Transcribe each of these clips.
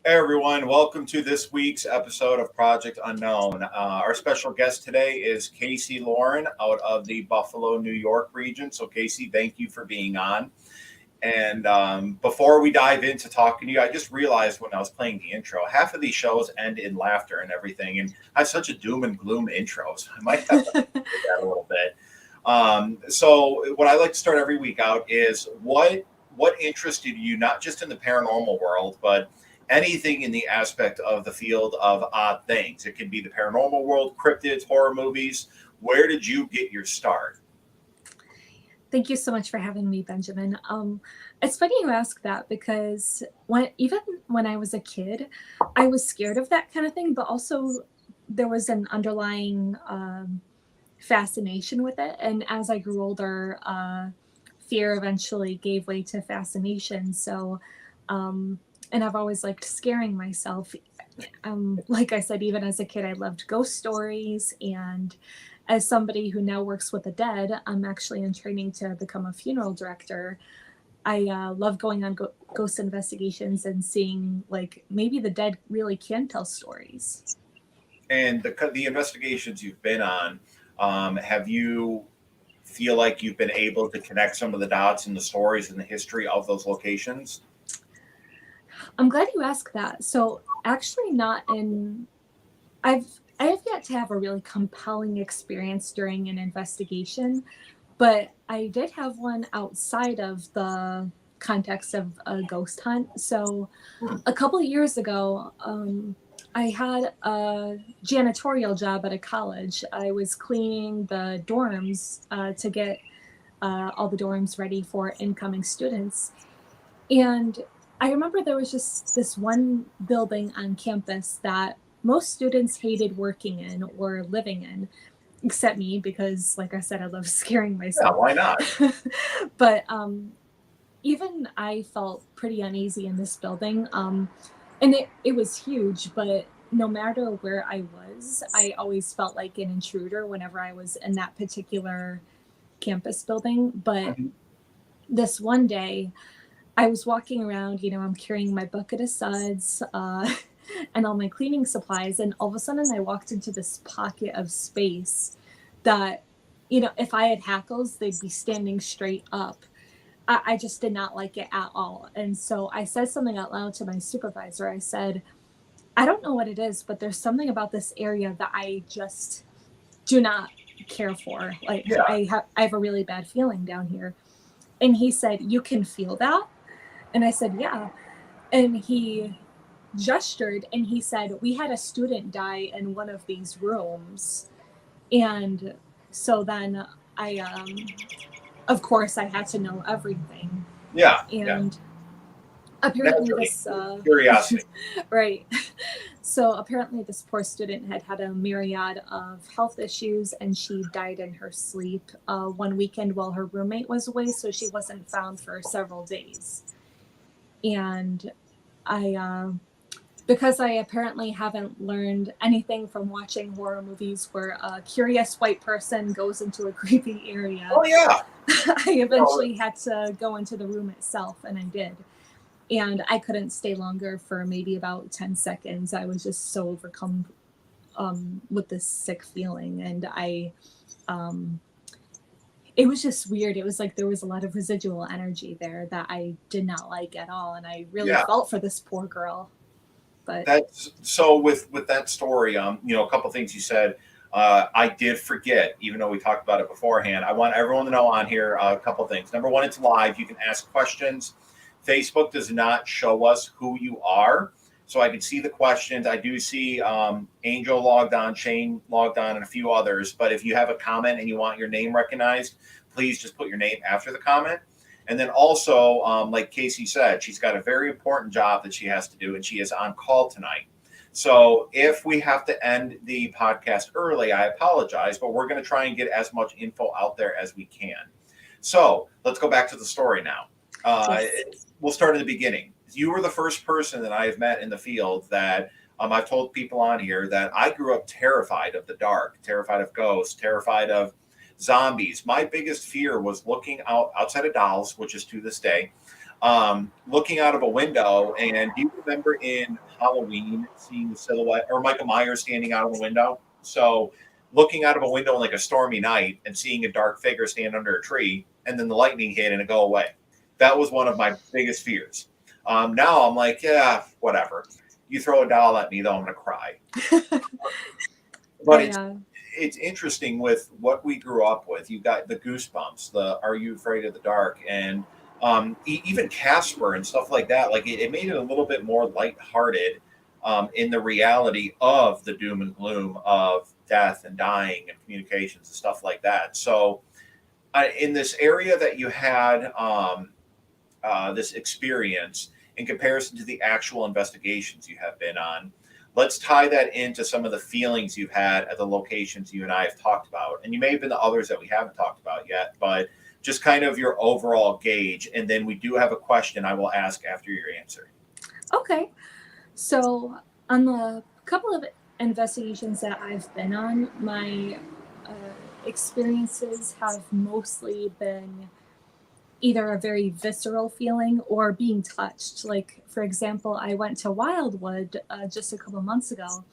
Hey everyone, welcome to this week's episode of Project Unknown. Our special guest today is Casey Lauren out of the Buffalo, New York region. So Casey, thank you for being on. And before we dive into talking to you, I just realized when I was playing the intro, half of these shows end in laughter and everything. And I have such a doom and gloom intro, so I might have to do that a little bit. So what I like to start every week out is what interested you, not just in the paranormal world, but anything in the aspect of the field of odd things. It can be the paranormal world, cryptids, horror movies. Where did you get your start? Thank you so much for having me, Benjamin. It's funny you ask that because even when I was a kid, I was scared of that kind of thing, but also there was an underlying fascination with it. And as I grew older, fear eventually gave way to fascination. So, and I've always liked scaring myself. Like I said, even as a kid, I loved ghost stories. And as somebody who now works with the dead, I'm actually in training to become a funeral director. I love going on ghost investigations and seeing like maybe the dead really can tell stories. And the investigations you've been on, have you feel like you've been able to connect some of the dots in the stories and the history of those locations? I'm glad you asked that. So actually not in I have yet to have a really compelling experience during an investigation, but I did have one outside of the context of a ghost hunt. So a couple of years ago, I had a janitorial job at a college. I was cleaning the dorms to get all the dorms ready for incoming students. And I remember there was just this one building on campus that most students hated working in or living in, except me, because, like I said, I love scaring Yeah, myself. why not? But even I felt pretty uneasy in this building. And it was huge, but no matter where I was, I always felt like an intruder whenever I was in that particular campus building. But Mhm. this one day, I was walking around, I'm carrying my bucket of suds and all my cleaning supplies. And all of a sudden, I walked into this pocket of space that, if I had hackles, they'd be standing straight up. I just did not like it at all. And so I said something out loud to my supervisor. I said, I don't know what it is, but there's something about this area that I just do not care for. Like Yeah. I have a really bad feeling down here. And he said, "You can feel that?" And I said, "Yeah." And he gestured and he said, "We had a student die in one of these rooms." And so then of course, I had to know everything. Yeah. Yeah. And apparently, Naturally. this, Curiosity. right. So apparently, this poor student had had a myriad of health issues and she died in her sleep one weekend while her roommate was away. So she wasn't found for several days. And I, because I apparently haven't learned anything from watching horror movies where a curious white person goes into a creepy area, Oh yeah. I No, eventually had to go into the room itself, and I did. And I couldn't stay longer for maybe about 10 seconds. I was just so overcome with this sick feeling. And um, it was just weird. It was like there was a lot of residual energy there that I did not like at all. And I really yeah. felt for this poor girl. But That's so with that story. A couple things you said. I did forget, even though we talked about it beforehand. I want everyone to know on here a couple things. Number one, it's live. You can ask questions. Facebook does not show us who you are, so I can see the questions. I do see Angel logged on, Shane logged on, and a few others. But if you have a comment and you want your name recognized, please just put your name after the comment. And then also, like Casey said, she's got a very important job that she has to do, and she is on call tonight. So if we have to end the podcast early, I apologize, but we're going to try and get as much info out there as we can. So let's go back to the story now. yes. We'll start at the beginning. You were the first person that I have met in the field that I've told people on here that I grew up terrified of the dark, terrified of ghosts, terrified of zombies. My biggest fear was looking outside of dolls, which is to this day, looking out of a window. And do you remember in Halloween seeing the silhouette or Michael Myers standing out of the window? So looking out of a window on like a stormy night and seeing a dark figure stand under a tree, and then the lightning hit and it go away. That was one of my biggest fears. Now I'm like, yeah, whatever. You throw a doll at me, though, I'm gonna cry. But it's interesting with what we grew up with. You got the Goosebumps, the Are You Afraid of the Dark, and even Casper and stuff like that. Like it made it a little bit more lighthearted in the reality of the doom and gloom of death and dying and communications and stuff like that. So in this area that you had this experience in comparison to the actual investigations you have been on, let's tie that into some of the feelings you've had at the locations you and I have talked about. And you may have been the others that we haven't talked about yet, but just kind of your overall gauge. And then we do have a question I will ask after your answer. Okay. So on the couple of investigations that I've been on, my experiences have mostly been either a very visceral feeling or being touched. Like, for example, I went to Wildwood just a couple months ago,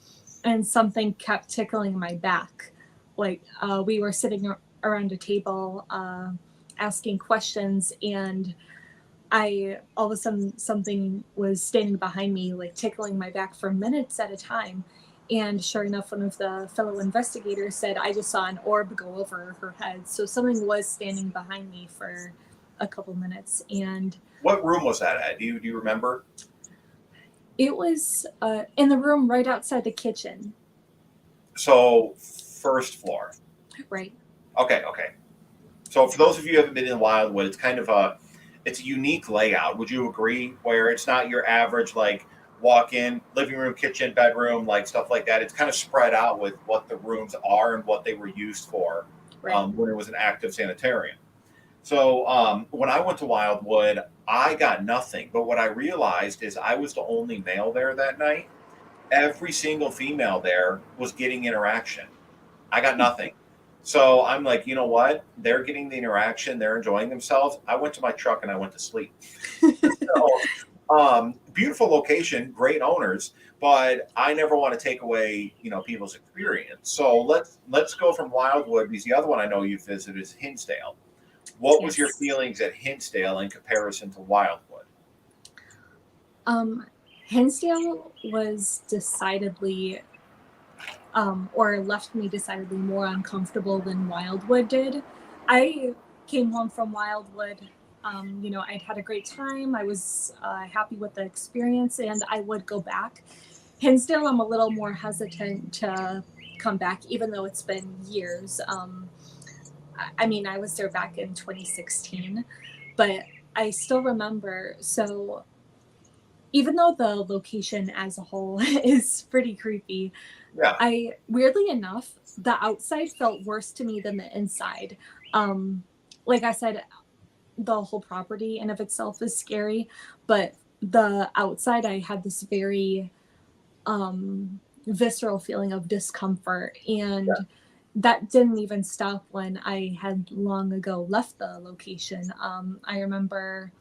and something kept tickling my back. Like, we were sitting around a table asking questions, and all of a sudden something was standing behind me, like tickling my back for minutes at a time. And sure enough, one of the fellow investigators said, I just saw an orb go over her head. So something was standing behind me for a couple minutes. And what room was that at? Do you remember? It was in the room right outside the kitchen. So first floor. Right. Okay. So for those of you who haven't been in Wildwood, it's kind of it's a unique layout. Would you agree? Where it's not your average like walk in, living room, kitchen, bedroom, like stuff like that. It's kind of spread out with what the rooms are and what they were used for when it was an active sanitarium. So when I went to Wildwood, I got nothing. But what I realized is I was the only male there that night. Every single female there was getting interaction. I got nothing. So I'm like, you know what? They're getting the interaction. They're enjoying themselves. I went to my truck and I went to sleep. So, beautiful location, great owners, but I never want to take away, people's experience. So let's go from Wildwood, because the other one I know you visited is Hinsdale. What was your feelings at Hinsdale in comparison to Wildwood? Hinsdale was decidedly, or left me decidedly more uncomfortable than Wildwood did. I came home from Wildwood. I'd had a great time. I was happy with the experience, and I would go back. Hinsdale, I'm a little more hesitant to come back, even though it's been years. I was there back in 2016, but I still remember. So even though the location as a whole is pretty creepy, weirdly enough, the outside felt worse to me than the inside. Like I said, the whole property in of itself is scary, but the outside, I had this very visceral feeling of discomfort, and that didn't even stop when I had long ago left the location. I remember,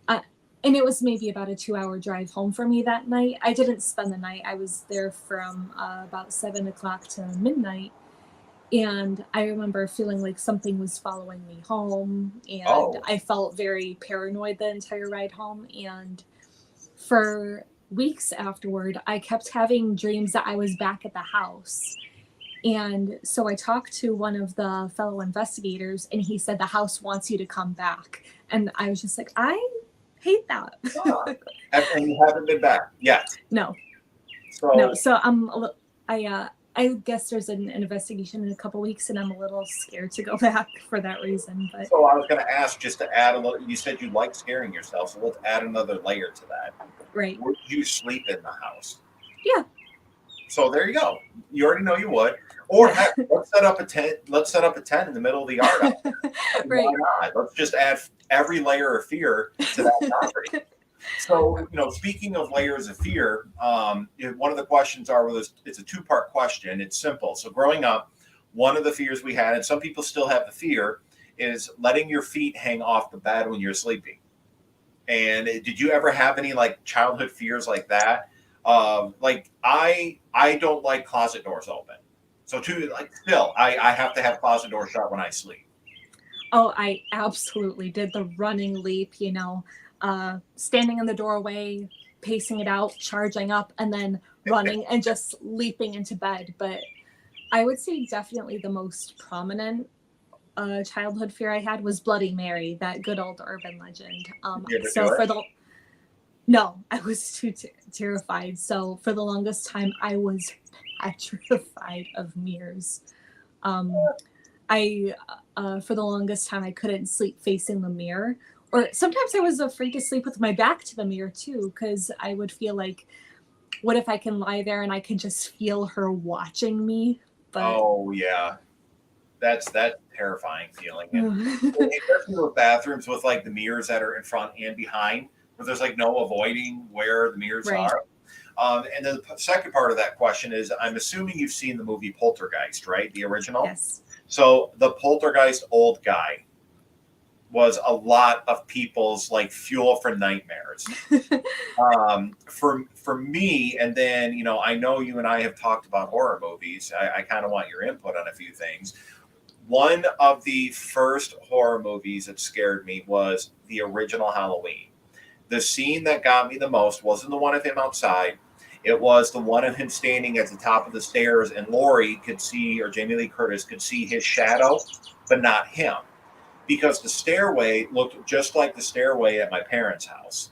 and it was maybe about a 2-hour drive home for me that night. I didn't spend the night. I was there from about 7 o'clock to midnight. And I remember feeling like something was following me home, and I felt very paranoid the entire ride home. And for weeks afterward, I kept having dreams that I was back at the house. And so I talked to one of the fellow investigators, and he said the house wants you to come back. And I was just like, I hate that. And you haven't been back yet? No. So I guess there's an investigation in a couple weeks, and I'm a little scared to go back for that reason. But so I was going to ask, just to add a little. You said you like scaring yourself, so let's add another layer to that. Right. Would you sleep in the house? Yeah. So there you go. You already know you would. Or heck, let's set up a tent. Let's set up a tent in the middle of the yard. Right. Why not? Let's just add every layer of fear to that property. So, speaking of layers of fear, one of the questions it's a 2-part question. It's simple. So growing up, one of the fears we had, and some people still have the fear, is letting your feet hang off the bed when you're sleeping. And did you ever have any like childhood fears like that? Like I don't like closet doors open. So too, like still, I have to have closet doors shut when I sleep. Oh, I absolutely did the running leap, standing in the doorway, pacing it out, charging up, and then running and just leaping into bed. But I would say definitely the most prominent childhood fear I had was Bloody Mary, that good old urban legend. You ever So do for it? the No, I was too terrified. So for the longest time, I was petrified of mirrors. Um, I for the longest time I couldn't sleep facing the mirror, or sometimes I was afraid to sleep with my back to the mirror too, because I would feel like, what if I can lie there and I can just feel her watching me? But Oh yeah, that's terrifying feeling. And especially those bathrooms with like the mirrors that are in front and behind, where there's like no avoiding where the mirrors right, are. And then the second part of that question is, I'm assuming you've seen the movie Poltergeist, right? The original. yes. So the Poltergeist old guy was a lot of people's like fuel for nightmares. For me, and then I know you and I have talked about horror movies. I kind of want your input on a few things. One of the first horror movies that scared me was the original Halloween. The scene that got me the most wasn't the one of him outside. It was the one of him standing at the top of the stairs, and Laurie could see, or Jamie Lee Curtis could see his shadow, but not him, because the stairway looked just like the stairway at my parents' house.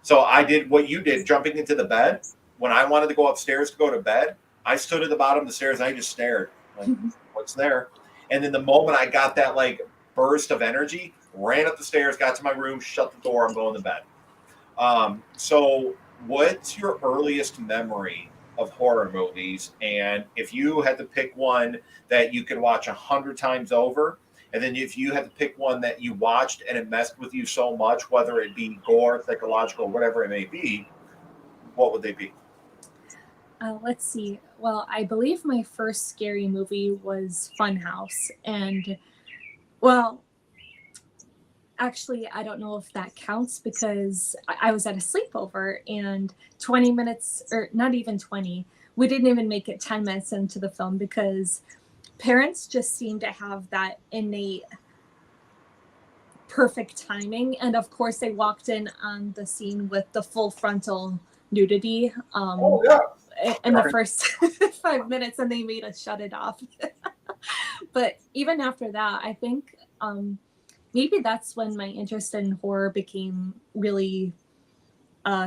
So I did what you did, jumping into the bed. When I wanted to go upstairs to go to bed, I stood at the bottom of the stairs and I just stared, like, what's there? And then the moment I got that like burst of energy, ran up the stairs, got to my room, shut the door, I'm going to bed. So what's your earliest memory of horror movies? And if you had to pick one that you could watch 100 times over, and then if you had to pick one that you watched and it messed with you so much, whether it be gore, psychological, whatever it may be, what would they be? Let's see. Well, I believe my first scary movie was Funhouse, and well, actually, I don't know if that counts because I was at a sleepover and 20 minutes, or not even 20, we didn't even make it 10 minutes into the film because parents just seem to have that innate perfect timing. And of course, they walked in on the scene with the full frontal nudity Oh yeah. in the first 5 minutes, and they made us shut it off. But even after that, I think maybe that's when my interest in horror became really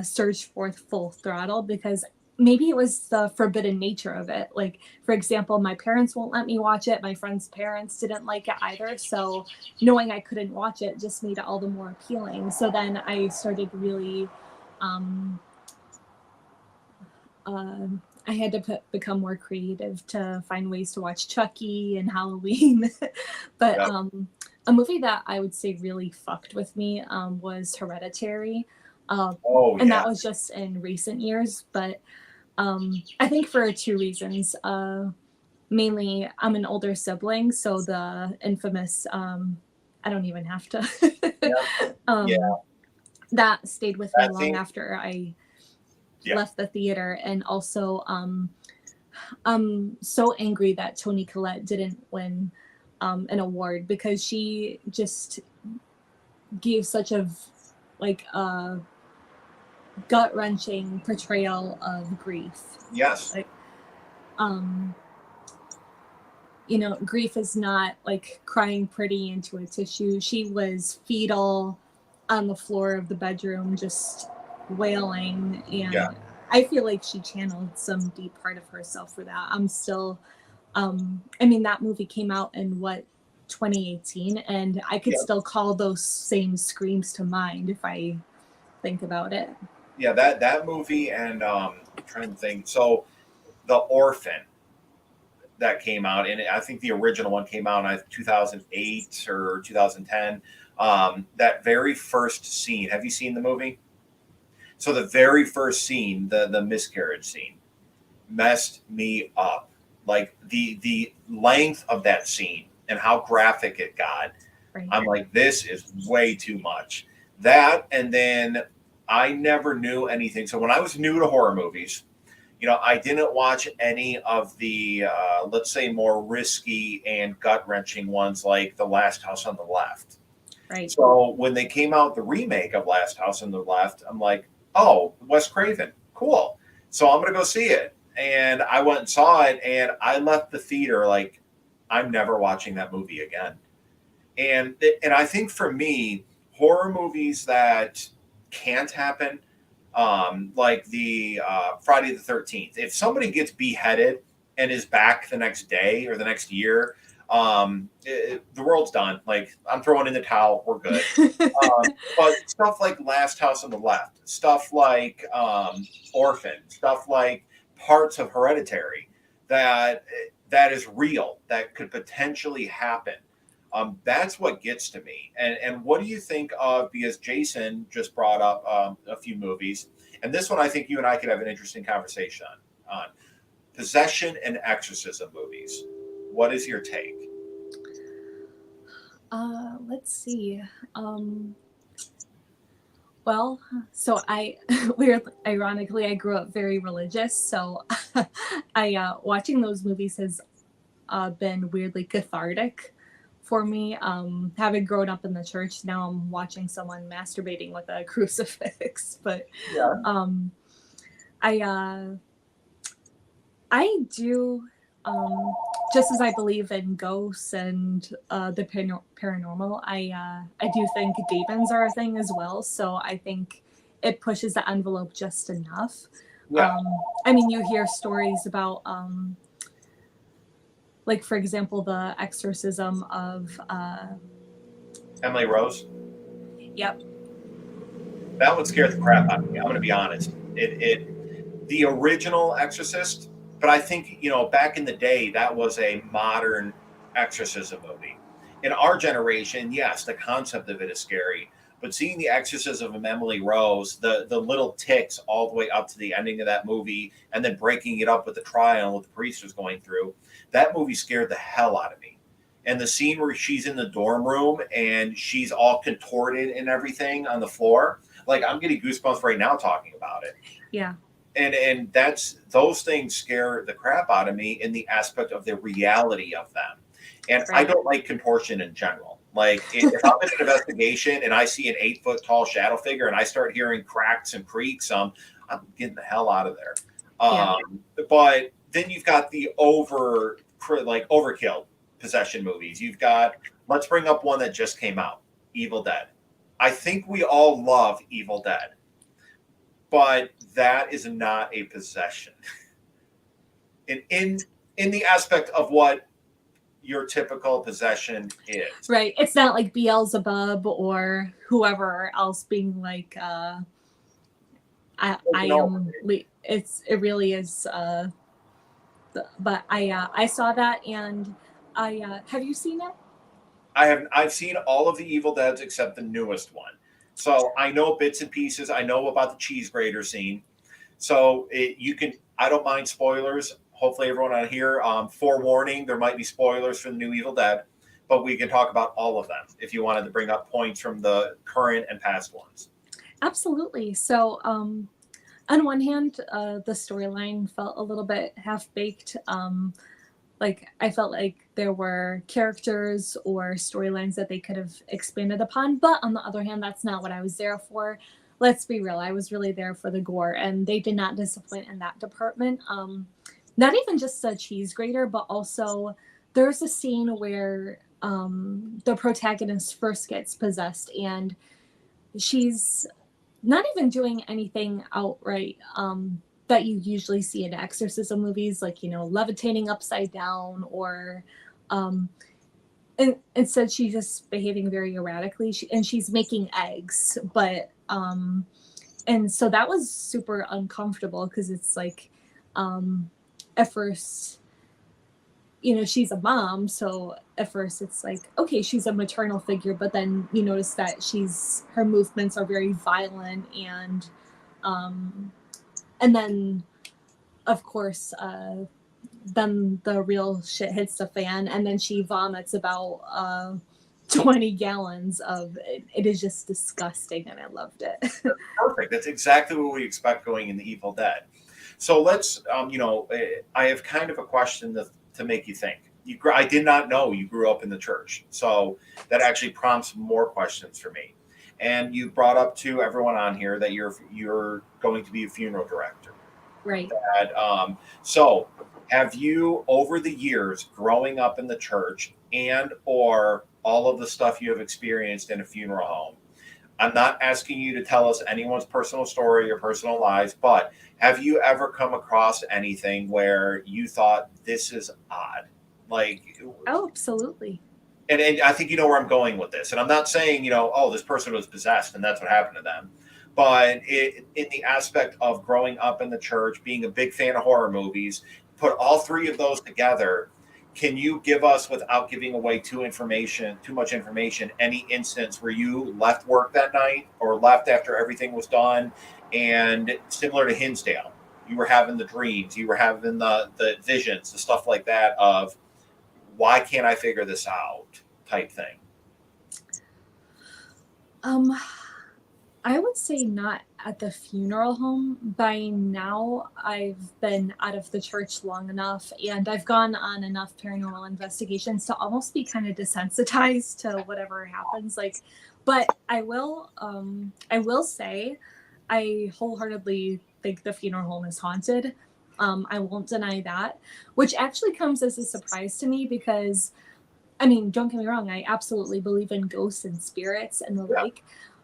surged forth full throttle, because maybe it was the forbidden nature of it. Like, for example, my parents won't let me watch it. My friends' parents didn't like it either. So knowing I couldn't watch it just made it all the more appealing. So then I started really, um, uh, I had to become more creative to find ways to watch Chucky and Halloween. But Yep. a movie that I would say really fucked with me was Hereditary. Oh And yeah. that was just in recent years. But I think for two reasons. Mainly, I'm an older sibling, so the infamous I don't even have to. Yeah. Yeah. That stayed with me That long scene. after I Yeah. left the theater. And also, I'm so angry that Toni Collette didn't win an award, because she just gave such a like gut wrenching portrayal of grief. Yes. Like, um, grief is not like crying pretty into a tissue. She was fetal on the floor of the bedroom, just wailing. Yeah. And I feel like she channeled some deep part of herself for that. I'm still, I mean, that movie came out in 2018, and I could Yeah. still call those same screams to mind if I think about it. Yeah. That movie, and I'm trying to think. So the Orphan that came out, and I think the original one came out in 2008 or 2010. That very first scene. Have you seen the movie? So the very first scene, the miscarriage scene, messed me up. Like the length of that scene and how graphic it got. Right. I'm like, this is way too much. That, and then I never knew anything. So when I was new to horror movies, I didn't watch any of the, let's say, more risky and gut wrenching ones like The Last House on the Left. Right. So when they came out, the remake of Last House on the Left, I'm like, oh, Wes Craven, cool. So I'm going to go see it. And I went and saw it, and I left the theater like, I'm never watching that movie again. And I think for me, horror movies that can't happen, like the Friday the 13th. If somebody gets beheaded and is back the next day or the next year, the world's done. Like, I'm throwing in the towel. We're good. But stuff like Last House on the Left, stuff like Orphan, stuff like parts of Hereditary, that is real, that could potentially happen. That's what gets to me. And what do you think of, because Jason just brought up a few movies, and this one I think you and I could have an interesting conversation on possession and exorcism movies. What is your take? Let's see. Well, so ironically, I grew up very religious, so watching those movies has been weirdly cathartic for me. Having grown up in the church, now I'm watching someone masturbating with a crucifix. But Yeah. I do, just as I believe in ghosts and the paranormal, I do think demons are a thing as well. So I think it pushes the envelope just enough. Yeah. I mean, you hear stories about like, for example, the exorcism of Emily Rose. Yep. That one scared the crap out of me. I'm going to be honest. The original Exorcist, but I think, back in the day, that was a modern exorcism movie. In our generation, yes, the concept of it is scary, but seeing the exorcism of Emily Rose, the little ticks all the way up to the ending of that movie, and then breaking it up with the trial and what the priest was going through, that movie scared the hell out of me. And the scene where she's in the dorm room and she's all contorted and everything on the floor, like, I'm getting goosebumps right now talking about it. Yeah. And those things scare the crap out of me in the aspect of the reality of them. And I don't like contortion in general. Like, if I'm in an investigation and I see an 8-foot tall shadow figure and I start hearing cracks and creaks, I'm getting the hell out of there. But then you've got the overkill possession movies. You've got, let's bring up one that just came out, Evil Dead. I think we all love Evil Dead, but that is not a possession. In the aspect of what your typical possession is. Right. It's not like Beelzebub or whoever else being like, it really is. But I saw that, and have you seen it? I've seen all of the Evil Deads except the newest one. So I know bits and pieces. I know about the cheese grater scene. So I don't mind spoilers. Hopefully everyone on here, forewarning, there might be spoilers for the new Evil Dead, but we can talk about all of them if you wanted to bring up points from the current and past ones. Absolutely. So on one hand, the storyline felt a little bit half-baked. Like, I felt like there were characters or storylines that they could have expanded upon. But on the other hand, that's not what I was there for. Let's be real. I was really there for the gore, and they did not disappoint in that department. Not even just the cheese grater, but also there's a scene where the protagonist first gets possessed, and she's not even doing anything outright that you usually see in exorcism movies, like, levitating upside down, or and instead she's just behaving very erratically, and she's making eggs. But and so that was super uncomfortable, because it's like, at first, she's a mom, so at first it's like, okay, she's a maternal figure, but then you notice that her movements are very violent, and then, of course, then the real shit hits the fan, and then she vomits about 20 gallons of it. It is just disgusting, and I loved it. Perfect. That's exactly what we expect going in the Evil Dead. So let's, I have kind of a question to make you think. I did not know you grew up in the church, so that actually prompts more questions for me. And you brought up to everyone on here that you're going to be a funeral director. Right. So have you, over the years, growing up in the church and or all of the stuff you have experienced in a funeral home? I'm not asking you to tell us anyone's personal story or personal lives, but have you ever come across anything where you thought this is odd? Like, Oh, absolutely. and I think you know where I'm going with this. And I'm not saying, oh, this person was possessed and that's what happened to them. But in the aspect of growing up in the church, being a big fan of horror movies, put all three of those together. Can you give us, without giving away too much information, any instance where you left work that night or left after everything was done, and similar to Hinsdale, you were having the dreams, you were having the visions, the stuff like that of why can't I figure this out type thing? I would say not at the funeral home. By now, I've been out of the church long enough, and I've gone on enough paranormal investigations to almost be kind of desensitized to whatever happens. But I will say, I wholeheartedly think the funeral home is haunted. I won't deny that, which actually comes as a surprise to me because, I mean, don't get me wrong, I absolutely believe in ghosts and spirits and the like,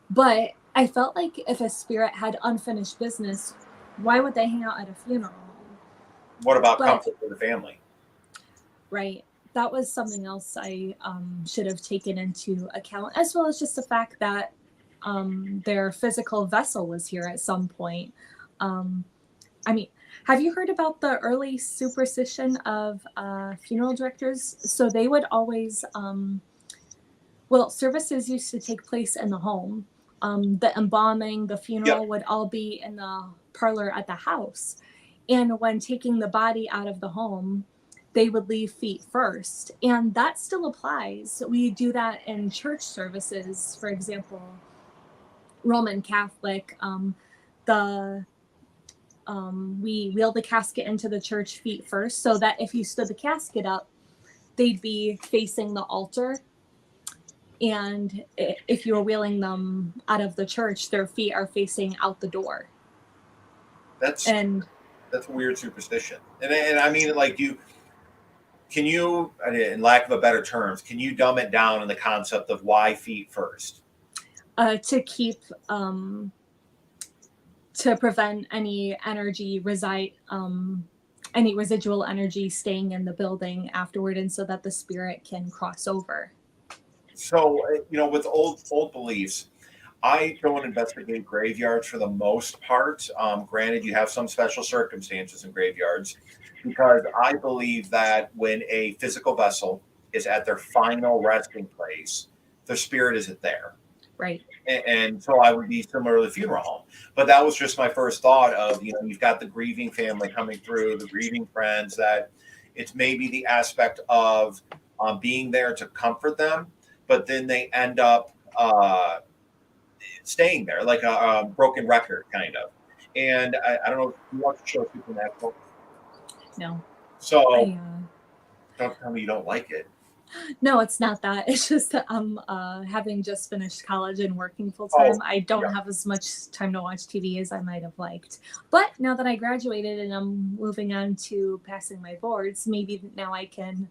but I felt like if a spirit had unfinished business, why would they hang out at a funeral home? What about comfort for the family? Right. That was something else I should have taken into account, as well as just the fact that their physical vessel was here at some point. I mean, have you heard about the early superstition of funeral directors? So they would always, services used to take place in the home. The embalming, the funeral would all be in the parlor at the house. And when taking the body out of the home, they would leave feet first. And that still applies. We do that in church services. For example, Roman Catholic, we wheel the casket into the church feet first, so that if you stood the casket up, they'd be facing the altar. And if you were wheeling them out of the church, their feet are facing out the door. That's a weird superstition. And I mean, like, can you, in lack of a better terms, can you dumb it down in the concept of why feet first? To keep, to prevent any any residual energy staying in the building afterward, and so that the spirit can cross over. So, with old beliefs, I go and investigate graveyards for the most part. Granted, you have some special circumstances in graveyards, because I believe that when a physical vessel is at their final resting place, their spirit isn't there. Right. And so I would be similar to the funeral home. But that was just my first thought of, you've got the grieving family coming through, the grieving friends, that it's maybe the aspect of being there to comfort them, but then they end up staying there like a broken record kind of. And I don't know if you watch the show Supernatural. No. So don't tell me you don't like it. No, it's not that. It's just that I'm having just finished college and working full time. I don't have as much time to watch TV as I might have liked. But now that I graduated and I'm moving on to passing my boards, maybe now I can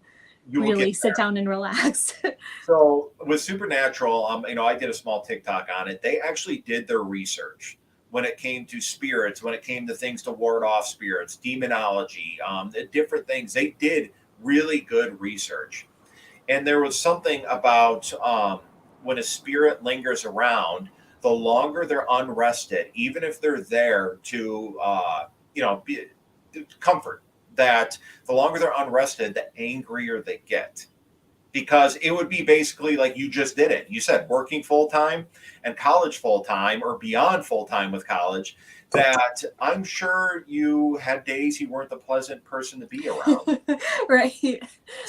really sit down and relax. So with Supernatural, I did a small TikTok on it. They actually did their research when it came to spirits, when it came to things to ward off spirits, demonology, different things. They did really good research. And there was something about when a spirit lingers around, the longer they're unrested, even if they're there to, comfort, that the longer they're unrested, the angrier they get. because it would be basically like you just did it. You said working full time and college full time or beyond full time with college, that I'm sure you had days you weren't the pleasant person to be around. Right. I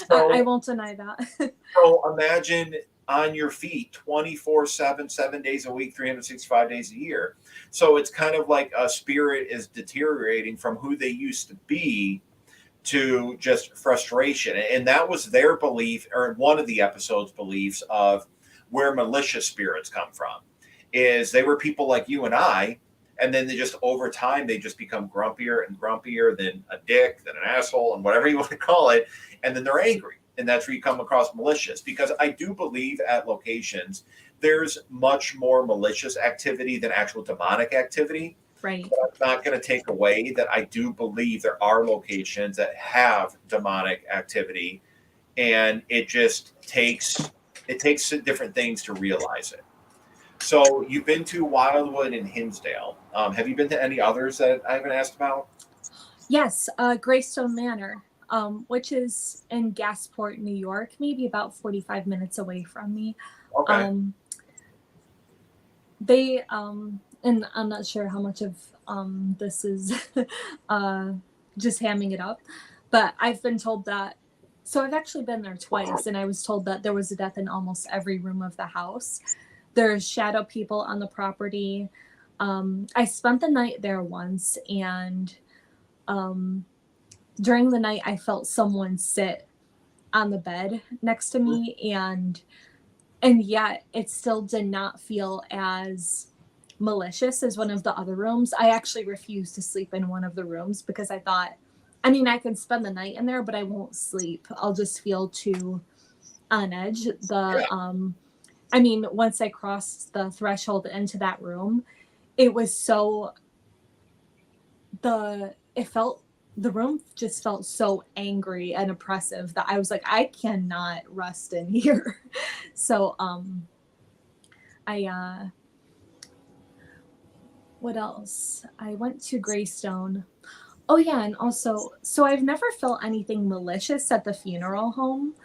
So, won't deny that. so imagine on your feet 24/7, 7 days a week, 365 days a year. So it's kind of like a spirit is deteriorating from who they used to be to just frustration. And that was their belief, or one of the episode's beliefs of where malicious spirits come from. Is they were people like you and I, and then they just over time they just become grumpier and grumpier than a dick, than an asshole, and whatever you want to call it, and then they're angry. And that's where you come across malicious. Because I do believe at locations there's much more malicious activity than actual demonic activity. Right. But I'm not going to take away that I do believe there are locations that have demonic activity, and it takes different things to realize it. So you've been to Wildwood and Hinsdale. Have you been to any others that I haven't asked about? Yes, Greystone Manor, which is in Gasport, New York, maybe about 45 minutes away from me. Okay. They and I'm not sure how much of this is just hamming it up, but I've been told that. So I've actually been there twice, and I was told that there was a death in almost every room of the house. There's shadow people on the property. I spent the night there once, and during the night, I felt someone sit on the bed next to me, and yet it still did not feel as malicious as one of the other rooms. I actually refused to sleep in one of the rooms because I thought, I mean, I can spend the night in there, but I won't sleep. I'll just feel too on edge. I mean, once I crossed the threshold into that room, it was so the room just felt so angry and oppressive that I was like, I cannot rest in here. So I what else? I went to Greystone. Oh yeah, and also, so I've never felt anything malicious at the funeral home.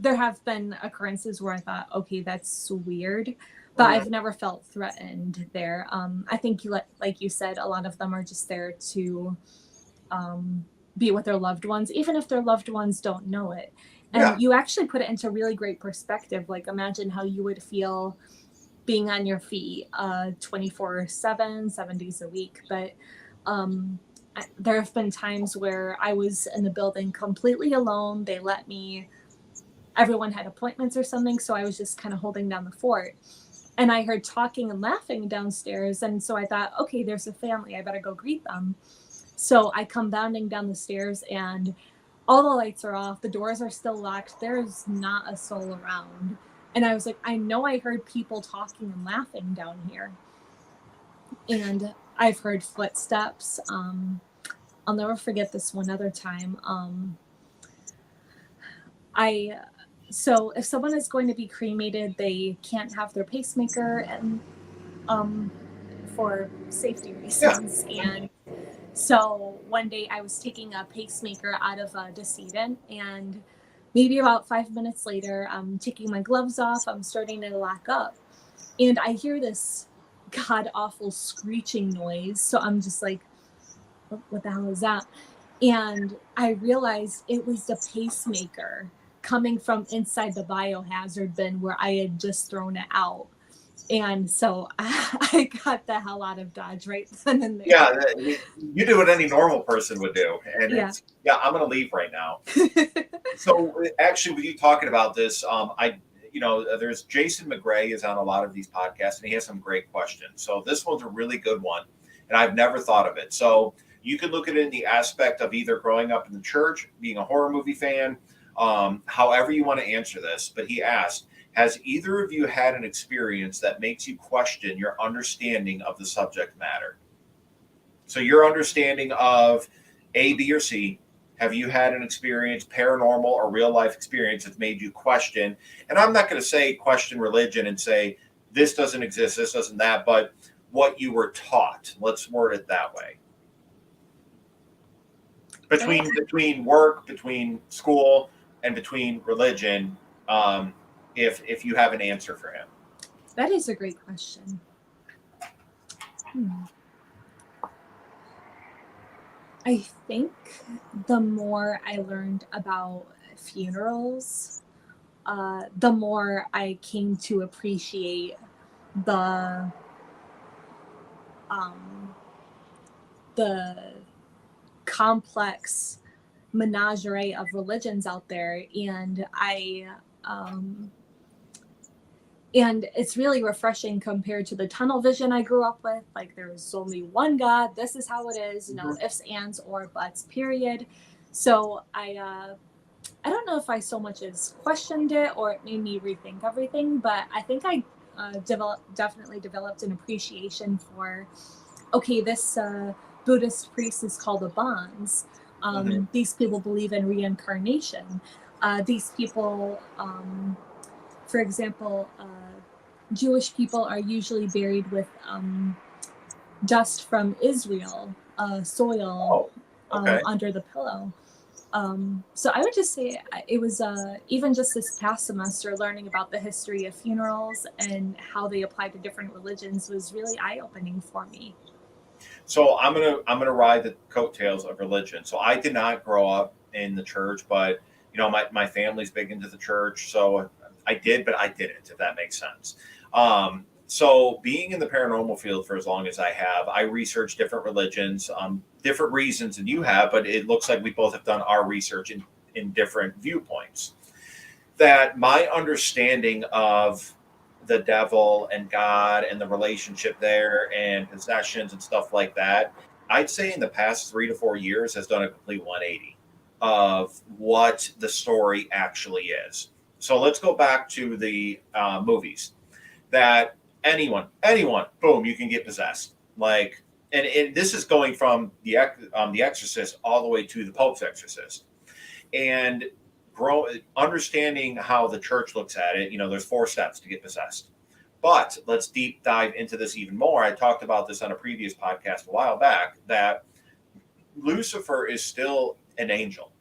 There have been occurrences where I thought, okay, that's weird, but I've never felt threatened there. I think like you said, a lot of them are just there to be with their loved ones, even if their loved ones don't know it. And Yeah. you actually put it into really great perspective. Like, imagine how you would feel being on your feet 24/7, 7 days a week. But there have been times where I was in the building completely alone. They let me, everyone had appointments or something, so I was just kind of holding down the fort. And I heard talking and laughing downstairs. And so I thought, okay, there's a family. I better go greet them. So I come bounding down the stairs, and all the lights are off. The doors are still locked. There's not a soul around. And I was like, I know I heard people talking and laughing down here. And I've heard footsteps. I'll never forget this one other time. So if someone is going to be cremated, they can't have their pacemaker and for safety reasons. Yeah. And so one day I was taking a pacemaker out of a decedent, and maybe about 5 minutes later, I'm taking my gloves off, I'm starting to lock up, and I hear this god awful screeching noise. So I'm just like, what the hell is that? And I realized it was the pacemaker coming from inside the biohazard bin where I had just thrown it out. And so I got the hell out of Dodge right then and there. Yeah, you do what any normal person would do. And Yeah. I'm going to leave right now. So actually, with you talking about this, there's Jason McGray is on a lot of these podcasts, and he has some great questions. So this one's a really good one, and I've never thought of it. So you could look at it in the aspect of either growing up in the church, being a horror movie fan, however you want to answer this. But he asked, has either of you had an experience that makes you question your understanding of the subject matter? So your understanding of A, B, or C, have you had an experience, paranormal or real life experience, that's made you question? And I'm not going to say question religion and say this doesn't exist, this doesn't that, but what you were taught. Let's word it that way. Between work, between school, and between religion, if you have an answer for him? That is a great question. I think the more I learned about funerals, the more I came to appreciate the the complex menagerie of religions out there, and and it's really refreshing compared to the tunnel vision I grew up with. Like, there's only one God, this is how it is, no ifs, ands, or buts, period. So I don't know if I so much as questioned it or it made me rethink everything, but I think I definitely developed an appreciation for, okay, this Buddhist priest is called a bonze. These people believe in reincarnation. These people, for example, Jewish people are usually buried with dust from Israel, soil under the pillow. So I would just say it was even just this past semester, learning about the history of funerals and how they apply to different religions was really eye-opening for me. So I'm gonna ride the coattails of religion. So I did not grow up in the church, but my family's big into the church. So I did, but I didn't, if that makes sense. So being in the paranormal field for as long as I have, I researched different religions, different reasons than you have, but it looks like we both have done our research in different viewpoints. That my understanding of the devil and God and the relationship there and possessions and stuff like that, I'd say in the past 3 to 4 years has done a complete 180 of what the story actually is. So let's go back to the movies. That anyone, boom, you can get possessed. Like, and this is going from the Exorcist all the way to the Pope's Exorcist, and understanding how the church looks at it. There's 4 steps to get possessed. But let's deep dive into this even more. I talked about this on a previous podcast a while back, that Lucifer is still an angel.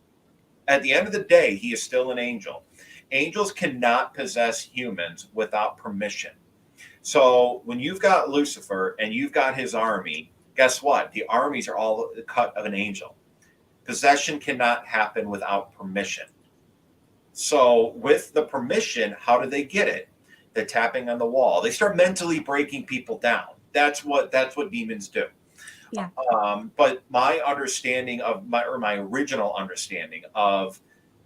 At the end of the day, he is still an angel. Angels cannot possess humans without permission. So when you've got Lucifer and you've got his army, guess what? The armies are all the cut of an angel. Possession cannot happen without permission. So with the permission, how do they get it? The tapping on the wall. They start mentally breaking people down. That's what demons do. Yeah. But my understanding of my original understanding of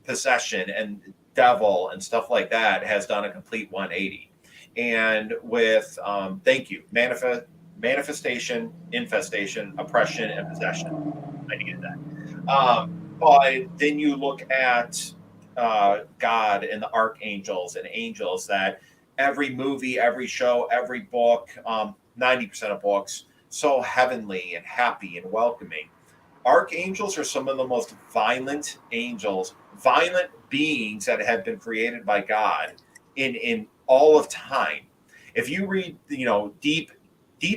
possession and devil and stuff like that has done a complete 180. And with thank you, manifestation, infestation, oppression, and possession. I needed that. But then you look at God and the archangels and angels, that every movie, every show, every book, 90% of books, so heavenly and happy and welcoming. Archangels are some of the most violent angels, violent beings that have been created by God in all of time. If you read, deep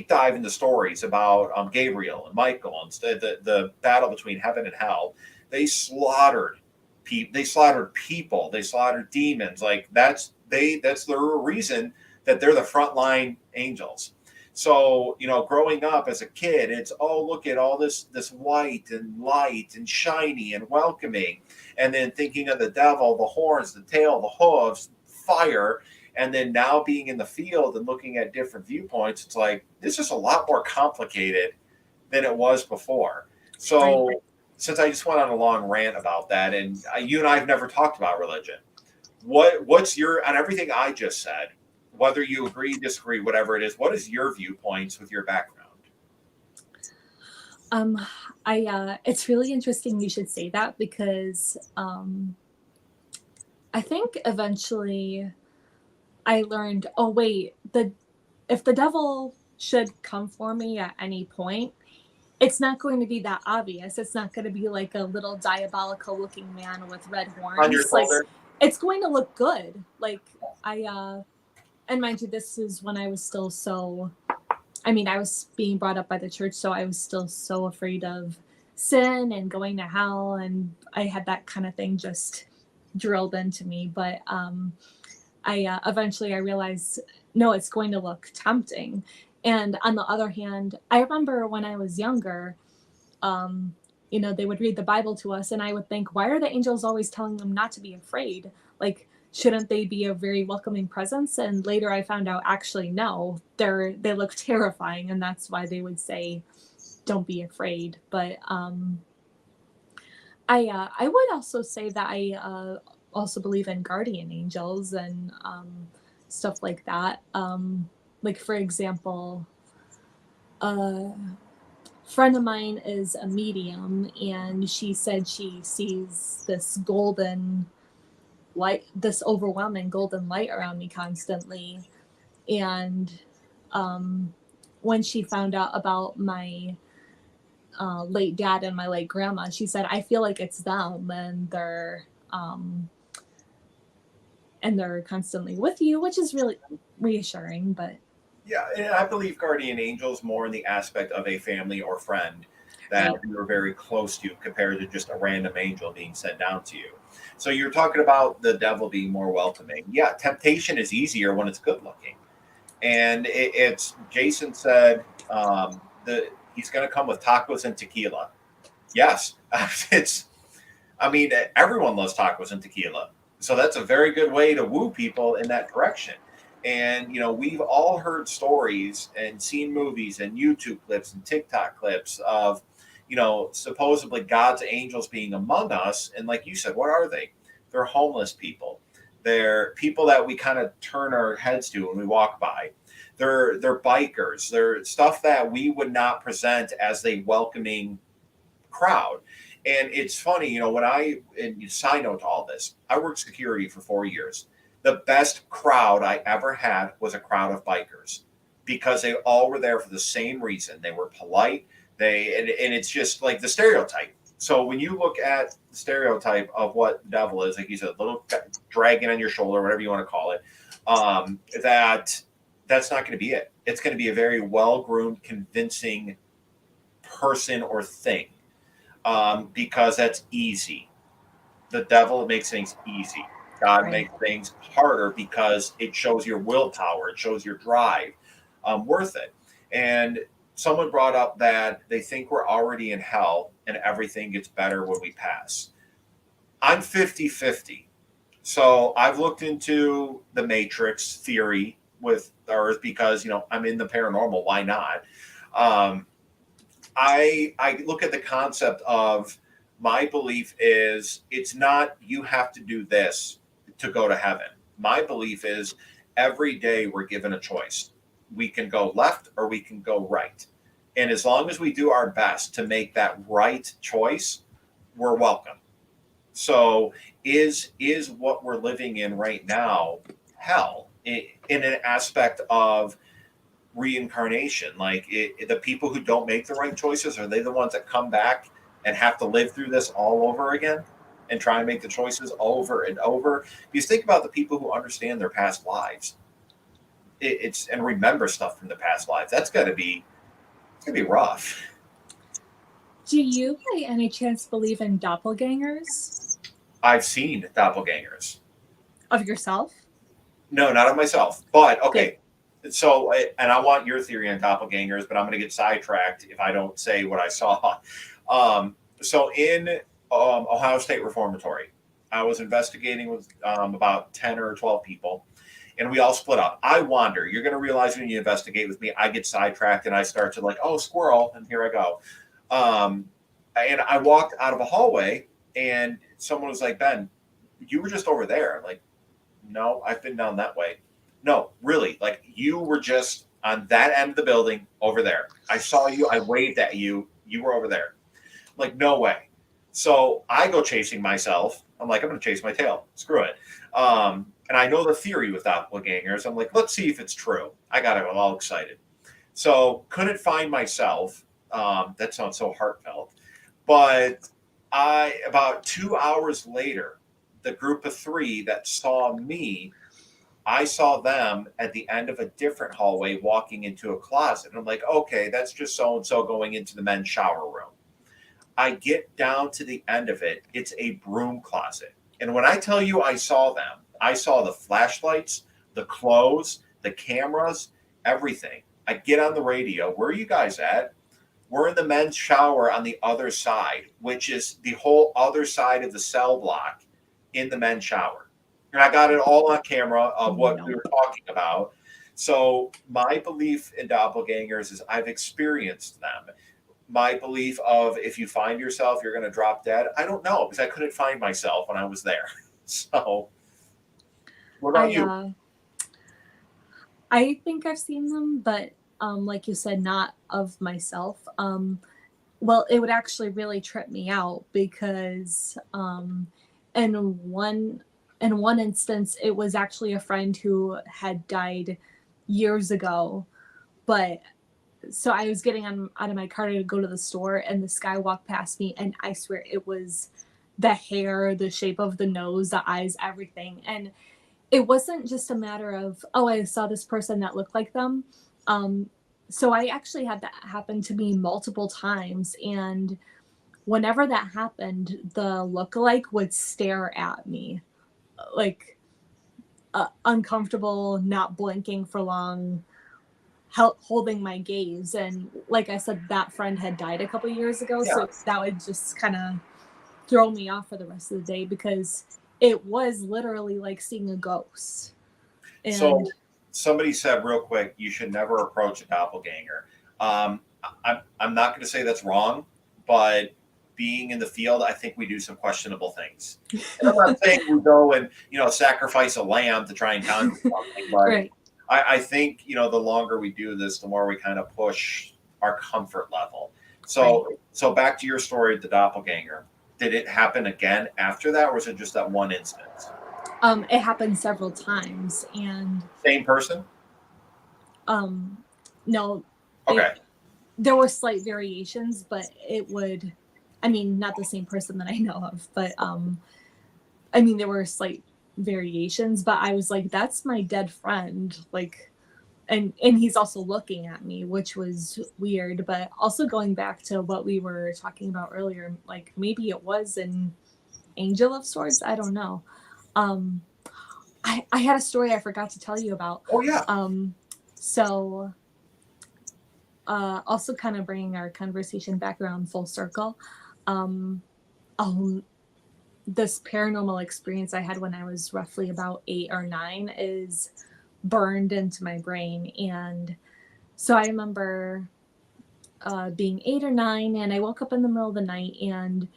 dive into stories about Gabriel and Michael and the battle between heaven and hell, they slaughtered people, they slaughtered demons. Like that's the reason that they're the frontline angels. So, growing up as a kid, it's, oh, look at all this white and light and shiny and welcoming. And then thinking of the devil, the horns, the tail, the hooves, fire. And then now being in the field and looking at different viewpoints, it's like, this is a lot more complicated than it was before. So since I just went on a long rant about that, and you and I have never talked about religion, what's your, on everything I just said, whether you agree, disagree, whatever it is, what is your viewpoints with your background? It's really interesting you should say that, because I think eventually I learned, oh wait, if the devil should come for me at any point, it's not going to be that obvious. It's not going to be like a little diabolical looking man with red horns. On your shoulder. It's going to look good. Like and mind you, this is when I was still I was being brought up by the church, so I was still so afraid of sin and going to hell, and I had that kind of thing just drilled into me. But I eventually I realized, no, it's going to look tempting. And on the other hand, I remember when I was younger, um, they would read the Bible to us, and I would think, why are the angels always telling them not to be afraid? Like, shouldn't they be a very welcoming presence? And later I found out, actually, no, they look terrifying, and that's why they would say, don't be afraid. But I would also say that I also believe in guardian angels and stuff like that. Like, for example, a friend of mine is a medium, and she said she sees this golden light, this overwhelming golden light around me constantly. And when she found out about my late dad and my late grandma, she said, I feel like it's them, and they're constantly with you, which is really reassuring. But Yeah, and I believe guardian angels more in the aspect of a family or friend that right. you're very close to compared to just a random angel being sent down to you. So you're talking about the devil being more welcoming. Yeah, temptation is easier when it's good looking. And it's Jason said he's going to come with tacos and tequila. Yes, it's. I mean, everyone loves tacos and tequila, so that's a very good way to woo people in that direction. And we've all heard stories and seen movies and YouTube clips and TikTok clips of supposedly God's angels being among us. And like you said, what are they? They're homeless people. They're people that we kind of turn our heads to when we walk by. They're bikers. They're stuff that we would not present as a welcoming crowd. And it's funny, and side note to all this, I worked security for 4 years. The best crowd I ever had was a crowd of bikers because they all were there for the same reason. They were polite. And it's just like the stereotype. So when you look at the stereotype of what the devil is, like you said, little dragon on your shoulder, whatever you want to call it, that's not going to be it. It's going to be a very well-groomed, convincing person or thing, because that's easy. The devil makes things easy. God Right. makes things harder because it shows your willpower, it shows your drive, worth it. And someone brought up that they think we're already in hell and everything gets better when we pass. I'm 50-50. So I've looked into the Matrix theory with Earth because, I'm in the paranormal. Why not? Um, I look at the concept of my belief is it's not you have to do this to go to heaven. My belief is every day we're given a choice. We can go left or we can go right. And as long as we do our best to make that right choice, we're welcome. So is what we're living in right now hell in an aspect of reincarnation? Like the people who don't make the right choices, are they the ones that come back and have to live through this all over again and try and make the choices over and over? Because think about the people who understand their past lives, it's and remember stuff from the past lives. That's it's gonna be rough. Do you by any chance believe in doppelgangers I've seen doppelgangers. of yourself? No, not of myself, but Good. okay. So, and I want your theory on doppelgangers, but I'm going to get sidetracked if I don't say what I saw. So in Ohio State Reformatory, I was investigating with about 10 or 12 people, and we all split up. I wander. You're going to realize when you investigate with me, I get sidetracked and I start to like, oh, squirrel, and here I go. And I walked out of a hallway, and someone was like, Ben, you were just over there. I'm like, no, I've been down that way. No, really, like you were just on that end of the building over there. I saw you. I waved at you. You were over there. Like, no way. So I go chasing myself. I'm like, I'm going to chase my tail. Screw it. And I know the theory with doppelgangers. I'm like, let's see if it's true. I got all excited. So couldn't find myself. That sounds so heartfelt. But about 2 hours later, the group of three that saw me, I saw them at the end of a different hallway walking into a closet. And I'm like, okay, that's just so and so going into the men's shower room. I get down to the end of it. It's a broom closet. And when I tell you I saw them, I saw the flashlights, the clothes, the cameras, everything. I get on the radio. Where are you guys at? We're in the men's shower on the other side, which is the whole other side of the cell block in the men's shower. And I got it all on camera of what we were talking about. So my belief in doppelgangers is I've experienced them. My belief of if you find yourself, you're going to drop dead. I don't know because I couldn't find myself when I was there. So what about you? I think I've seen them, but like you said, not of myself. Well, it would actually really trip me out because in one in one instance, it was actually a friend who had died years ago. But so I was getting out of my car to go to the store, and this guy walked past me, and I swear it was the hair, the shape of the nose, the eyes, everything. And it wasn't just a matter of, oh, I saw this person that looked like them. Um, so I actually had that happen to me multiple times. And whenever that happened, the lookalike would stare at me like uncomfortable, not blinking for long, holding my gaze. And like I said, that friend had died a couple years ago. Yeah. So that would just kind of throw me off for the rest of the day because it was literally like seeing a ghost. And So somebody said real quick, you should never approach a doppelganger. I'm not going to say that's wrong, but being in the field, I think we do some questionable things. And I'm not saying we go and sacrifice a lamb to try and conjure something, but right. I think the longer we do this, the more we kind of push our comfort level. So back to your story, the doppelganger. Did it happen again after that, or was it just that one instance? It happened several times, and Same person? no, Okay. there were slight variations, but I mean, not the same person that I know of, but I mean, there were slight variations, but I was like, that's my dead friend, like, and he's also looking at me, which was weird. But also going back to what we were talking about earlier, like maybe it was an angel of sorts. I don't know. Um, I had a story I forgot to tell you about. Oh yeah. So also kind of bringing our conversation back around full circle. Um, this paranormal experience I had when I was roughly about 8 or 9 is burned into my brain. And so I remember being 8 or 9, and I woke up in the middle of the night, and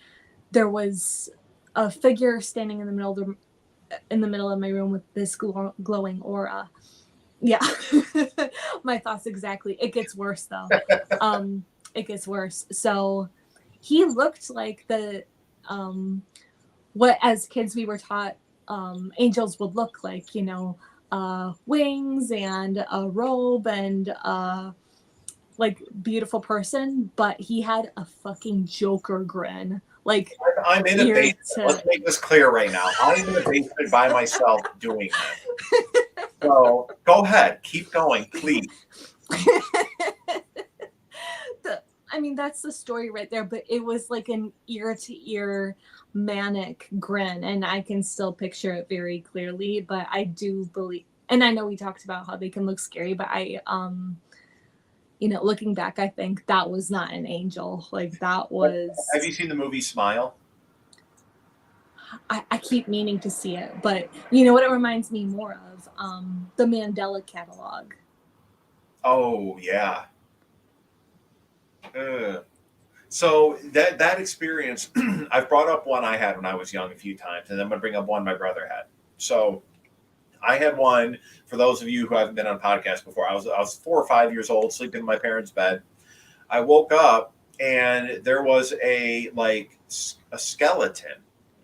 there was a figure standing in the middle of my room with this glowing aura. Yeah, my thoughts exactly. It gets worse though. It gets worse. So he looked like the what as kids we were taught angels would look like, wings and a robe and like beautiful person, but he had a fucking Joker grin. Like I'm in a basement. Let's make this clear right now. I'm in a basement by myself doing this. So go ahead, keep going, please. I mean, that's the story right there, but it was like an ear to ear manic grin, and I can still picture it very clearly. But I do believe, and I know we talked about how they can look scary, but looking back, I think that was not an angel. Like that was. Have you seen the movie Smile? I keep meaning to see it, but you know what it reminds me more of? The Mandela Catalog. Oh yeah. So that experience, I've brought up one I had when I was young a few times, and I'm going to bring up one my brother had. So I had one, for those of you who haven't been on podcasts before, I was 4 or 5 years old, sleeping in my parents' bed. I woke up and there was a skeleton,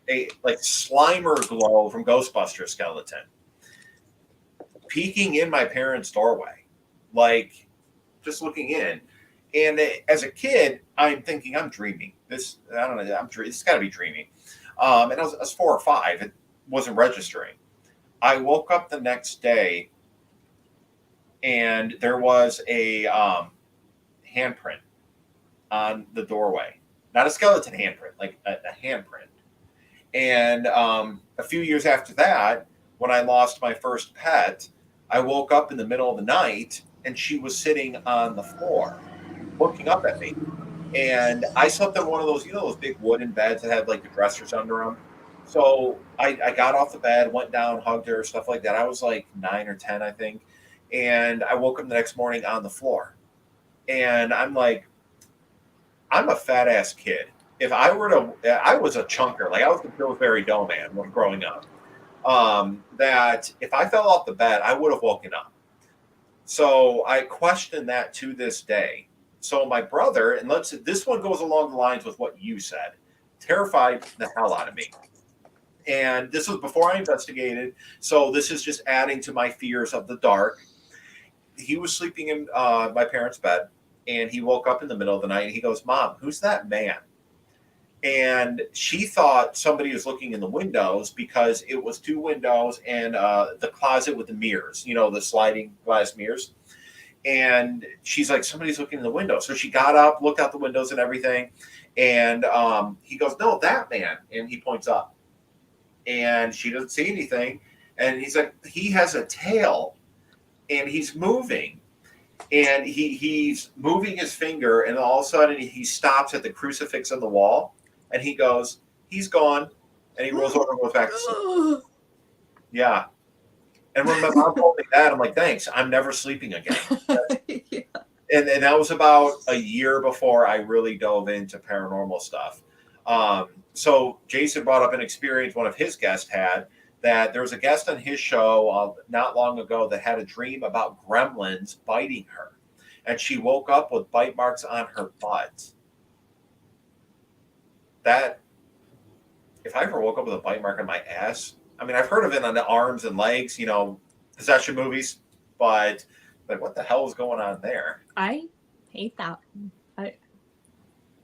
a Slimer Glow from Ghostbuster skeleton, peeking in my parents' doorway, like just looking in. And as a kid, I'm thinking I'm dreaming. I don't know. It's got to be dreaming. And I was 4 or 5. It wasn't registering. I woke up the next day, and there was a handprint on the doorway. Not a skeleton handprint, like a handprint. And a few years after that, when I lost my first pet, I woke up in the middle of the night and she was sitting on the floor looking up at me. And I slept in one of those, those big wooden beds that had like the dressers under them. So I got off the bed, went down, hugged her, stuff like that. I was like 9 or 10, I think. And I woke up the next morning on the floor. And I'm like, I'm a fat ass kid. If I were to, I was a chunker. Like I was the Pillsbury Doughman when growing up. That if I fell off the bed, I would have woken up. So I question that to this day. So my brother, and this one goes along the lines with what you said, terrified the hell out of me. And this was before I investigated. So this is just adding to my fears of the dark. He was sleeping in my parents' bed, and he woke up in the middle of the night and he goes, "Mom, who's that man?" And she thought somebody was looking in the windows because it was two windows and the closet with the mirrors, the sliding glass mirrors. And she's like, somebody's looking in the window. So she got up, looked out the windows and everything. And he goes, "No, that man." And he points up. And she doesn't see anything. And he's like, "He has a tail and he's moving." And he's moving his finger. And all of a sudden he stops at the crucifix on the wall. And he goes, "He's gone." And he rolls over and goes back to sleep. Yeah. And when my mom told me that, I'm like, thanks. I'm never sleeping again. Yeah. And that was about a year before I really dove into paranormal stuff. So Jason brought up an experience one of his guests had, that there was a guest on his show not long ago that had a dream about gremlins biting her. And she woke up with bite marks on her butt. That, if I ever woke up with a bite mark on my ass, I mean, I've heard of it on the arms and legs, possession movies, but like, what the hell is going on there? I hate that. My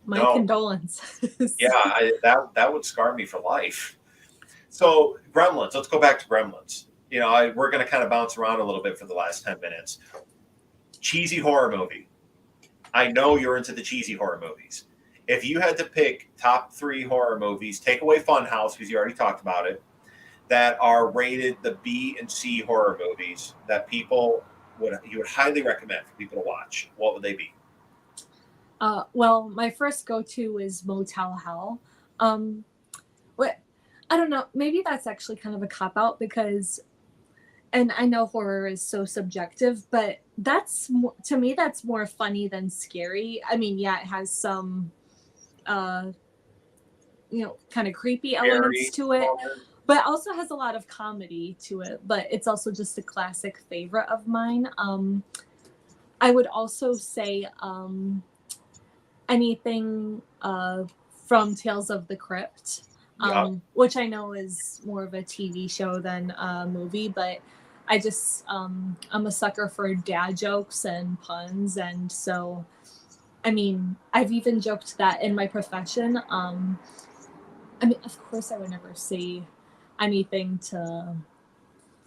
No. condolences. Yeah, that would scar me for life. So Gremlins, let's go back to Gremlins. We're going to kind of bounce around a little bit for the last 10 minutes. Cheesy horror movie. I know you're into the cheesy horror movies. If you had to pick top 3 horror movies, take away Funhouse, because you already talked about it, that are rated the B and C horror movies that you would highly recommend for people to watch, what would they be? Well, my first go-to is Motel Hell. What I don't know, maybe that's actually kind of a cop-out because, and I know horror is so subjective, but to me that's more funny than scary. I mean, yeah, it has some kind of creepy elements to it, but it also has a lot of comedy to it. But it's also just a classic favorite of mine. I would also say anything from Tales of the Crypt, which I know is more of a TV show than a movie, but I just I'm a sucker for dad jokes and puns, and so I mean, I've even joked that in my profession. I mean, of course, I would never say anything to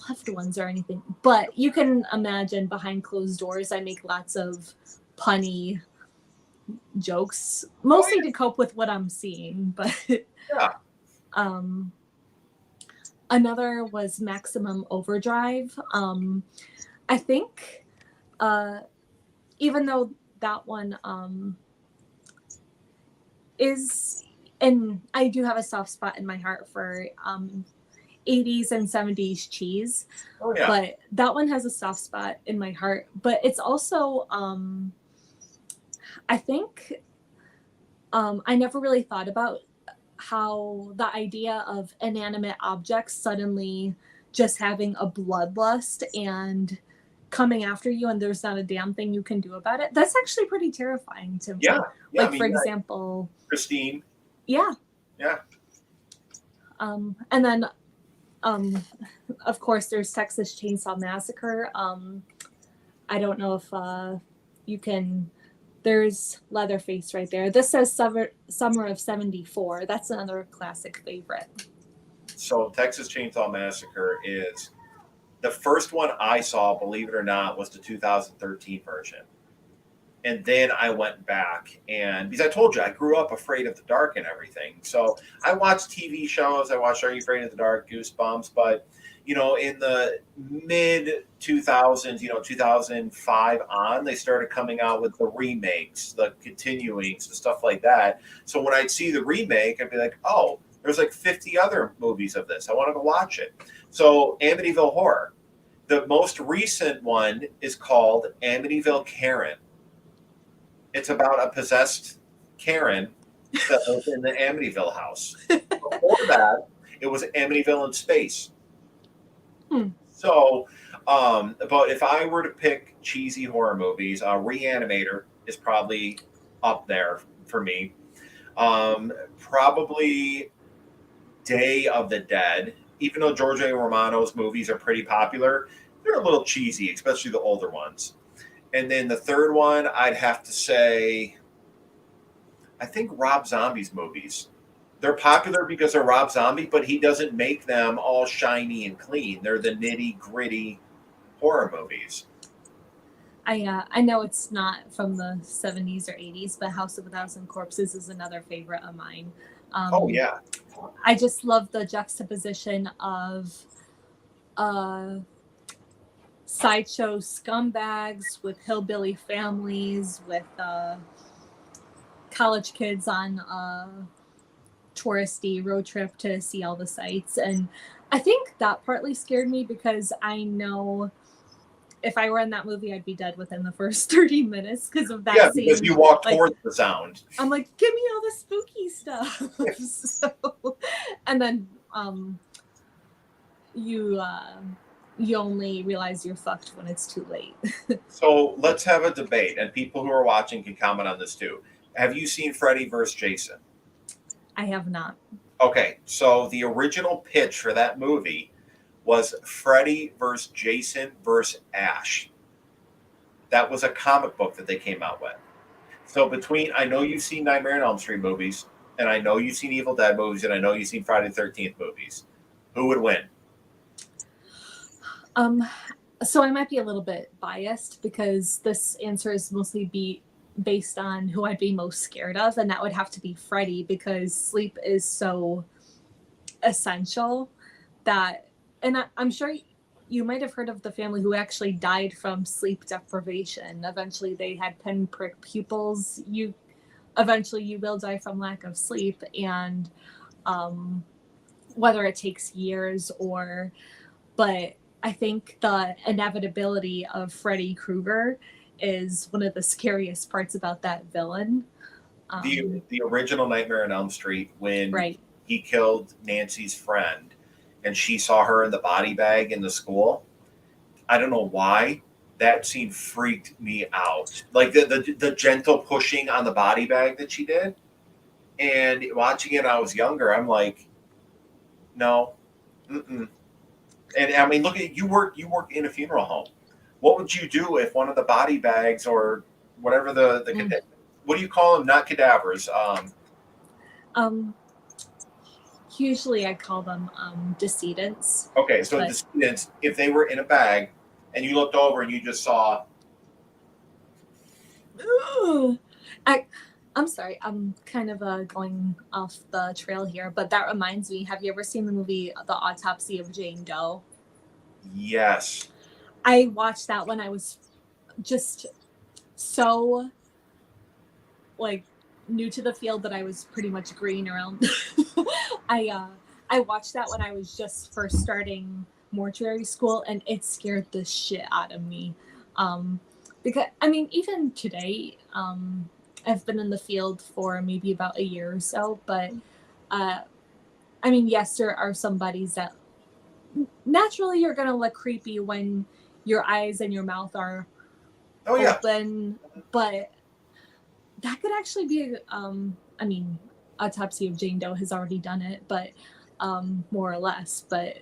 loved ones or anything, but you can imagine behind closed doors, I make lots of punny jokes, mostly to cope with what I'm seeing. But Yeah. Another was Maximum Overdrive. I think, even though that one is, and I do have a soft spot in my heart for 80s and 70s cheese. Oh, yeah. But that one has a soft spot in my heart. But it's also, I think, I never really thought about how the idea of inanimate objects suddenly just having a bloodlust and coming after you, and there's not a damn thing you can do about it. That's actually pretty terrifying to me. Yeah. Like, for example, Christine. Yeah. Yeah. And then, of course, there's Texas Chainsaw Massacre. I don't know if you can. There's Leatherface right there. This says Summer of '74. That's another classic favorite. So Texas Chainsaw Massacre is the first one I saw, believe it or not, was the 2013 version. And then I went back, and because I told you I grew up afraid of the dark and everything. So I watched TV shows. I watched Are You Afraid of the Dark, Goosebumps. But, in the mid 2000s, 2005 on, they started coming out with the remakes, the continuings, the stuff like that. So when I'd see the remake, I'd be like, oh, there's like 50 other movies of this. I want to go watch it. So Amityville Horror. The most recent one is called Amityville Karen. It's about a possessed Karen that lives in the Amityville house. Before that, it was Amityville in space. So, but if I were to pick cheesy horror movies, Reanimator is probably up there for me. Probably Day of the Dead. Even though George A. Romano's movies are pretty popular, they're a little cheesy, especially the older ones. And then the third one, I'd have to say, I think Rob Zombie's movies. They're popular because they're Rob Zombie, but he doesn't make them all shiny and clean. They're the nitty gritty horror movies. I know it's not from the 70s or 80s, but House of a Thousand Corpses is another favorite of mine. Oh, yeah. I just love the juxtaposition of sideshow scumbags with hillbilly families, with college kids on a touristy road trip to see all the sights. And I think that partly scared me because I know if I were in that movie, I'd be dead within the first 30 minutes because of that Yeah, scene. because you walk towards the sound. I'm like, give me all the spooky stuff. So, and then you only realize you're fucked when it's too late. So let's have a debate, and people who are watching can comment on this too. Have you seen Freddy vs. Jason? I have not. Okay, so the original pitch for that movie was Freddy versus Jason versus Ash. That was a comic book that they came out with. So I know you've seen Nightmare on Elm Street movies, and I know you've seen Evil Dead movies, and I know you've seen Friday the 13th movies. Who would win? So I might be a little bit biased because this answer is mostly based on who I'd be most scared of, and that would have to be Freddy because sleep is so essential that, and I'm sure you might have heard of the family who actually died from sleep deprivation. Eventually they had pinprick pupils. Eventually you will die from lack of sleep, and whether it takes years but I think the inevitability of Freddy Krueger is one of the scariest parts about that villain. The original Nightmare on Elm Street, when he killed Nancy's friend and she saw her in the body bag in the school. I don't know why. That scene freaked me out. Like the gentle pushing on the body bag that she did. And watching it when I was younger, I'm like, no. Mm-mm. And I mean, look at you work in a funeral home. What would you do if one of the body bags or whatever what do you call them? Not cadavers. Usually I call them decedents. Okay, so decedents, if they were in a bag and you looked over and you just saw. I'm sorry, I'm kind of going off the trail here, but that reminds me, have you ever seen the movie The Autopsy of Jane Doe? Yes. I watched that when I was just so new to the field that I was pretty much green around. I watched that when I was just first starting mortuary school, and it scared the shit out of me. Because I mean, even today, I've been in the field for maybe about a year or so, but I mean, yes, there are some bodies that naturally you're gonna look creepy when your eyes and your mouth are open, but that could actually be I mean, Autopsy of Jane Doe has already done it, but more or less, but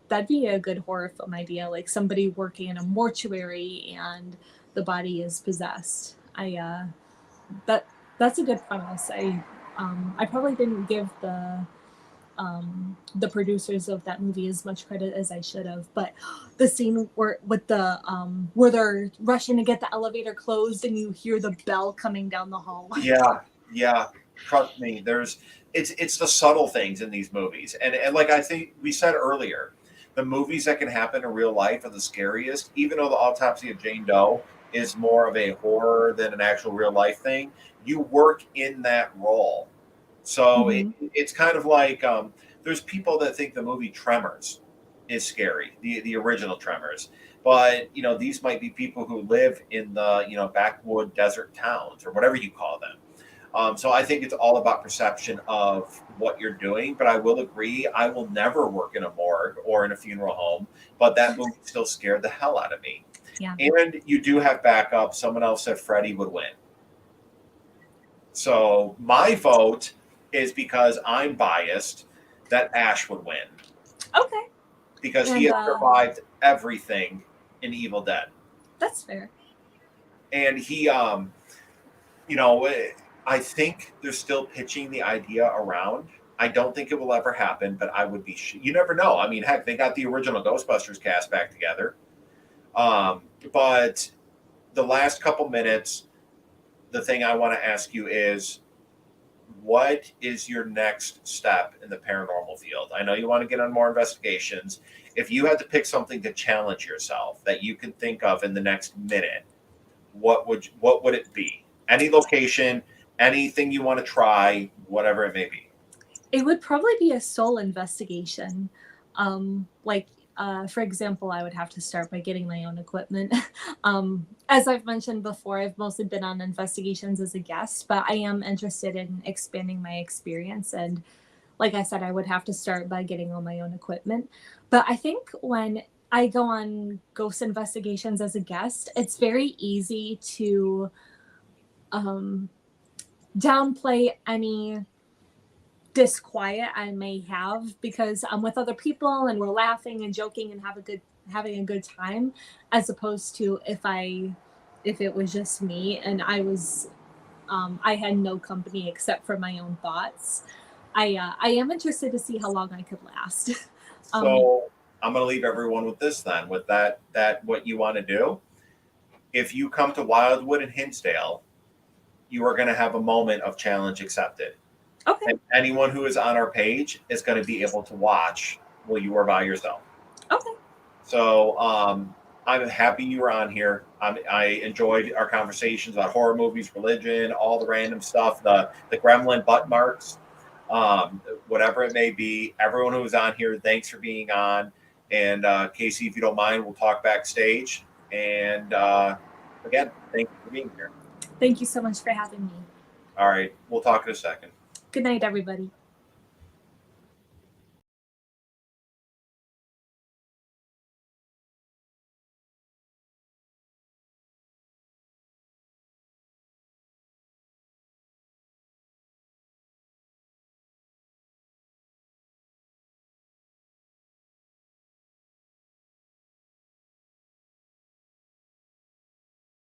that'd be a good horror film idea, like somebody working in a mortuary and the body is possessed. That's a good premise. I probably didn't give the the producers of that movie as much credit as I should have. But the scene where they're rushing to get the elevator closed and you hear the bell coming down the hallway. Yeah. Trust me, it's the subtle things in these movies. And like I think we said earlier, the movies that can happen in real life are the scariest, even though the autopsy of Jane Doe is more of a horror than an actual real life thing. You work in that role. So it's kind of like there's people that think the movie Tremors is scary, the original Tremors. But these might be people who live in the backwood desert towns or whatever you call them. So I think it's all about perception of what you're doing. But I will agree, I will never work in a morgue or in a funeral home. But that movie still scared the hell out of me. Yeah. And you do have backup. Someone else said Freddie would win. So my vote is, because I'm biased, that Ash would win. Okay. Because he has survived everything in Evil Dead. That's fair. And he, I think they're still pitching the idea around. I don't think it will ever happen, but I would be. You never know. I mean, heck, they got the original Ghostbusters cast back together. But the last couple minutes, the thing I want to ask you is, what is your next step in the paranormal field? I know you want to get on more investigations. If you had to pick something to challenge yourself that you can think of in the next minute, what would it be? Any location, anything you want to try, whatever it may be. It would probably be a soul investigation. For example, I would have to start by getting my own equipment. As I've mentioned before, I've mostly been on investigations as a guest, but I am interested in expanding my experience. And like I said, I would have to start by getting all my own equipment. But I think when I go on ghost investigations as a guest, it's very easy to downplay any disquiet I may have, because I'm with other people and we're laughing and joking and having a good time, as opposed to if it was just me and I had no company except for my own thoughts. I am interested to see how long I could last. So I'm going to leave everyone with this then, with that what you want to do. If you come to Wildwood and Hinsdale, you are going to have a moment of challenge accepted. Okay. And anyone who is on our page is going to be able to watch while you are by yourself. Okay. So I'm happy you were on here. I enjoyed our conversations about horror movies, religion, all the random stuff, the gremlin butt marks, whatever it may be. Everyone who was on here, thanks for being on. And Casey, if you don't mind, we'll talk backstage. And again, thank you for being here. Thank you so much for having me. All right. We'll talk in a second. Good night, everybody.